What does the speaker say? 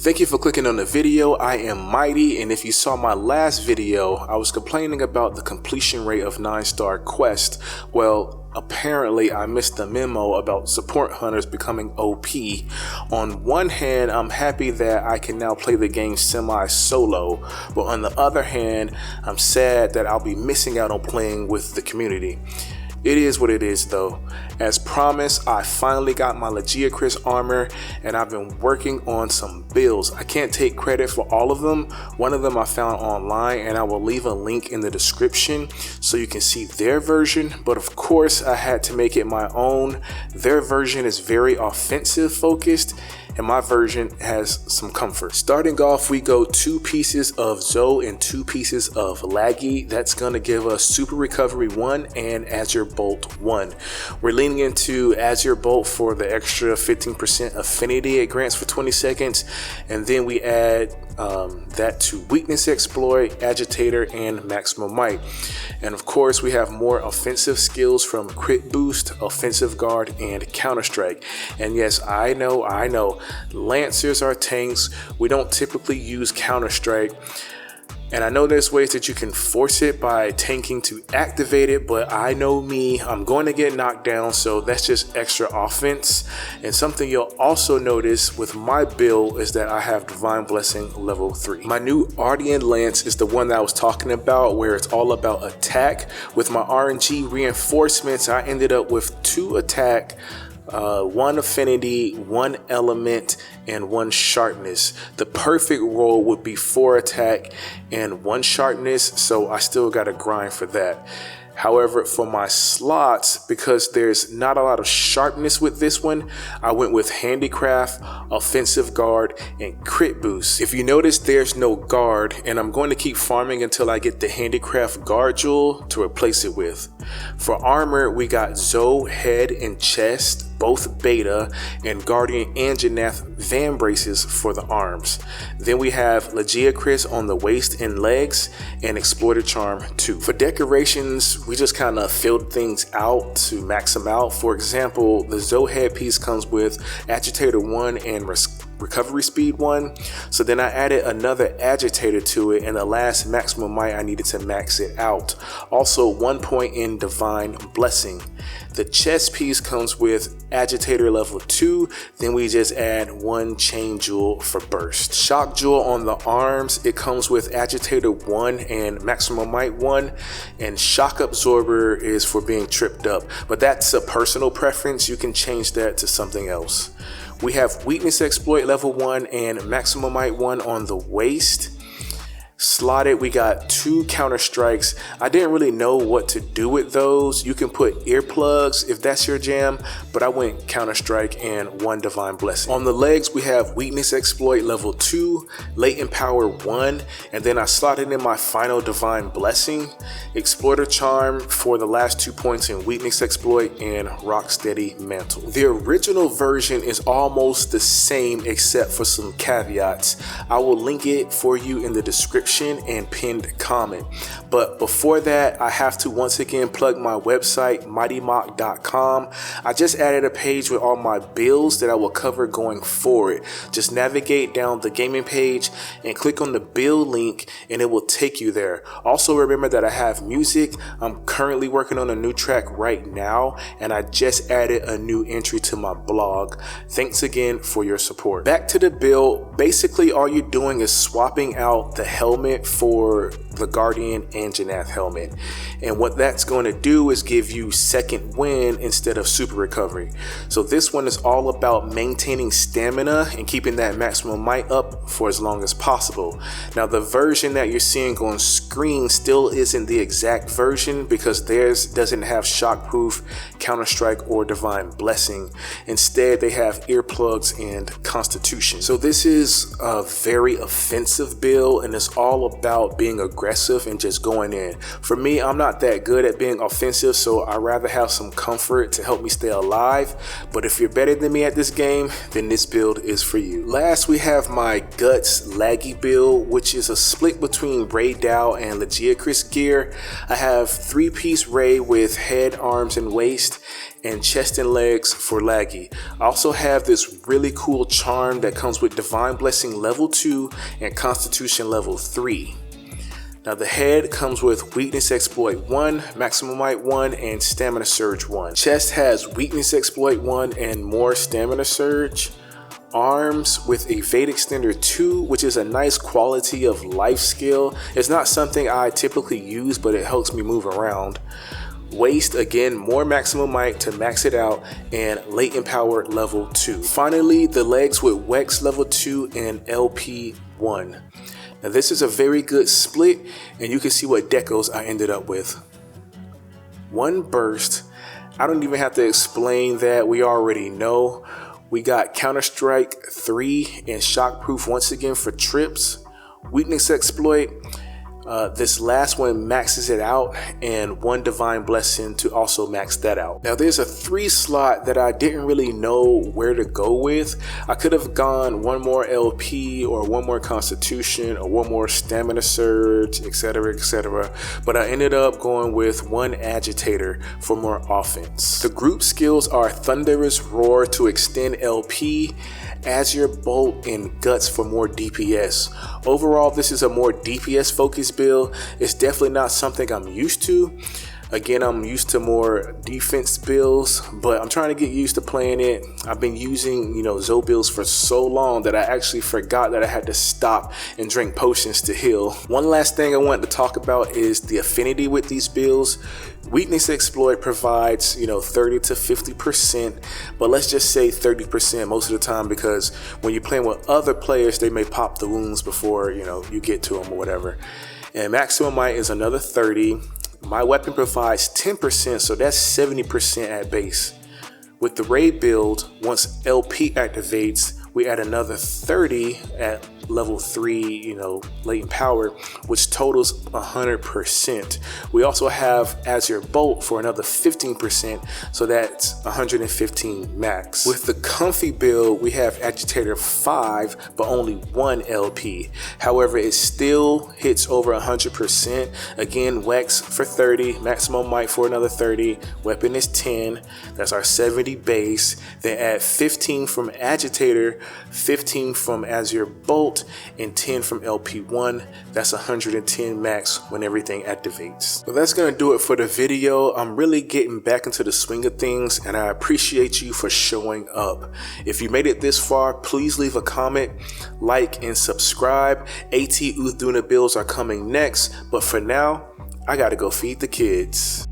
Thank you for clicking on the video. I am Mighty, and if you saw my last video, I was complaining about the completion rate of 9-star quests. Well, apparently I missed the memo about support hunters becoming OP. On one hand, I'm happy that I can now play the game semi-solo, but on the other hand, I'm sad that I'll be missing out on playing with the community. It is what it is though. As promised, I finally got my Lagiacrus armor and I've been working on some builds. I can't take credit for all of them. One of them I found online and I will leave a link in the description so you can see their version, but of course I had to make it my own. Their version is very offensive focused and my version has some comfort. Starting off, we go 2 pieces of Zoe and 2 pieces of Laggy. That's gonna give us Super Recovery 1 and Azure Bolt 1. We're leaning into Azure Bolt for the extra 15% affinity it grants for 20 seconds. And then we add that to Weakness Exploit, Agitator, and Maximum Might. And of course, we have more offensive skills from Crit Boost, Offensive Guard, and Counter Strike. And yes, I know, Lancers are tanks. We don't typically use Counter Strike. And I know there's ways that you can force it by tanking to activate it, but I know me, I'm going to get knocked down, so that's just extra offense. And something you'll also notice with my build is that I have Divine Blessing level 3. My new Artian Lance is the one that I was talking about, where it's all about attack. With my RNG reinforcements, I ended up with 2 attack, 1 affinity, 1 element, and 1 sharpness. The perfect roll would be 4 attack and 1 sharpness, so I still gotta grind for that. However, for my slots, because there's not a lot of sharpness with this one, I went with Handicraft, Offensive Guard, and Crit Boost. If you notice, there's no guard, and I'm going to keep farming until I get the Handicraft Guard Jewel to replace it with. For armor, we got Zoe head and chest, both beta, and Guardian Anjanath Van Braces for the arms. Then we have Lagiacrus on the waist and legs, and Exploiter Charm 2. For decorations, we just kind of filled things out to max them out. For example, the Zoe headpiece comes with Agitator 1 and Recovery Speed 1. So then I added another Agitator to it, and the last Maximum Might I needed to max it out. Also 1 point in Divine Blessing. The chest piece comes with Agitator level 2, then we just add 1 Chain Jewel for burst. Shock Jewel on the arms, it comes with Agitator 1 and Maximum Might 1, and Shock Absorber is for being tripped up, but that's a personal preference. You can change that to something else. We have Weakness Exploit level 1 and Maximum Might 1 on the waist. Slotted, we got 2 Counter Strikes. I didn't really know what to do with those. You can put earplugs if that's your jam, but I went Counter Strike and 1 Divine Blessing. On the legs, we have Weakness Exploit level 2, Latent Power 1, and then I slotted in my final Divine Blessing, Exploiter Charm for the last 2 points in Weakness Exploit, and Rocksteady Mantle. The original version is almost the same except for some caveats. I will link it for you in the description and pinned comment. But before that, I have to once again plug my website, MightyMoc.com. I just added a page with all my builds that I will cover going forward. Just navigate down the gaming page and click on the build link and it will take you there. Also remember that I have music. I'm currently working on a new track right now, and I just added a new entry to my blog. Thanks again for your support. Back to the build. Basically all you're doing is swapping out the helmet for the Guardian Anjanath helmet, and what that's going to do is give you second wind instead of super recovery. So this one is all about maintaining stamina and keeping that maximum might up for as long as possible. Now the version that you're seeing on screen still isn't the exact version because theirs doesn't have shockproof, Counter Strike, or Divine Blessing. Instead they have earplugs and Constitution. So this is a very offensive build, and it's all about being aggressive and just going in. For me, I'm not that good at being offensive, so I'd rather have some comfort to help me stay alive. But if you're better than me at this game, then this build is for you. Last, we have my Guts Laggy build, which is a split between Rey Dau and Lagiacrus gear. I have 3-piece Rey with head, arms, and waist, and chest and legs for Laggy. I also have this really cool charm that comes with Divine Blessing level 2 and Constitution level 3. Now the head comes with Weakness Exploit 1, Maximum Might 1, and Stamina Surge 1. Chest has Weakness Exploit 1 and more Stamina Surge. Arms with Evade Extender 2, which is a nice quality of life skill. It's not something I typically use, but it helps me move around. Waist, again, more Maximum Might to max it out, and Latent Power level 2. Finally, the legs with Wex level 2 and LP 1. Now this is a very good split, and you can see what decos I ended up with. One burst, I don't even have to explain that, we already know. We got Counter-Strike 3 and Shockproof once again for trips. Weakness Exploit, this last one maxes it out, and one Divine Blessing to also max that out. Now there's a 3 slot that I didn't really know where to go with. I could have gone one more LP or one more Constitution or one more Stamina Surge, etc, etc, but I ended up going with one Agitator for more offense. The group skills are Thunderous Roar to extend LP, Azure Bolt, and Guts for more DPS. Overall, this is a more DPS focused build. It's definitely not something I'm used to. Again, I'm used to more defense builds, but I'm trying to get used to playing it. I've been using, Zo builds for so long that I actually forgot that I had to stop and drink potions to heal. One last thing I wanted to talk about is the affinity with these builds. Weakness Exploit provides, 30 to 50%, but let's just say 30% most of the time, because when you're playing with other players, they may pop the wounds before, you get to them or whatever. And Maximum Might is another 30. My weapon provides 10%, so that's 70% at base. With the raid build, once LP activates, we add another 30 at level 3, latent power, which totals 100%. We also have Azure Bolt for another 15%, so that's 115 max. With the comfy build, we have Agitator 5, but only 1 LP. However, it still hits over 100%. Again, Wex for 30, Maximum Might for another 30, weapon is 10, that's our 70 base. Then add 15 from Agitator, 15 from Azure Bolt, and 10 from LP1. That's 110 max when everything activates. Well, that's gonna do it for the video. I'm really getting back into the swing of things, and I appreciate you for showing up. If you made it this far, please leave a comment, like, and subscribe. AT Duna builds are coming next, but for now, I gotta go feed the kids.